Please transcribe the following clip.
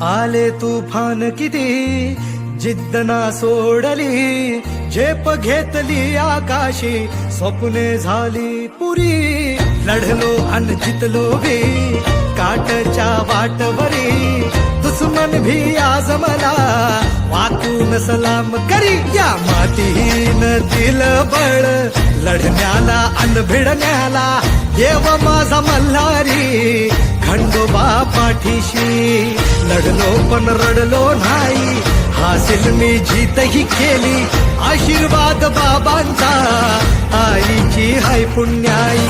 आले तुफान किती जिद्द ना सोडली, झेप घेतली आकाशी, स्वप्ने झाली पुरी. लढलो अन जितलो बी काटच्या वाटवरी, दुश्मन भी आज मला वाकून सलाम करी. या मातीन दिल बळ लढण्याला अन भिडण्याला, देव माझा मल्हारी खंडोबा पाठीशी. लढलो पण रडलो नाही, हासिल मी जीतही केली, आशीर्वाद बाबांचा, आईची हाय पुण्याई.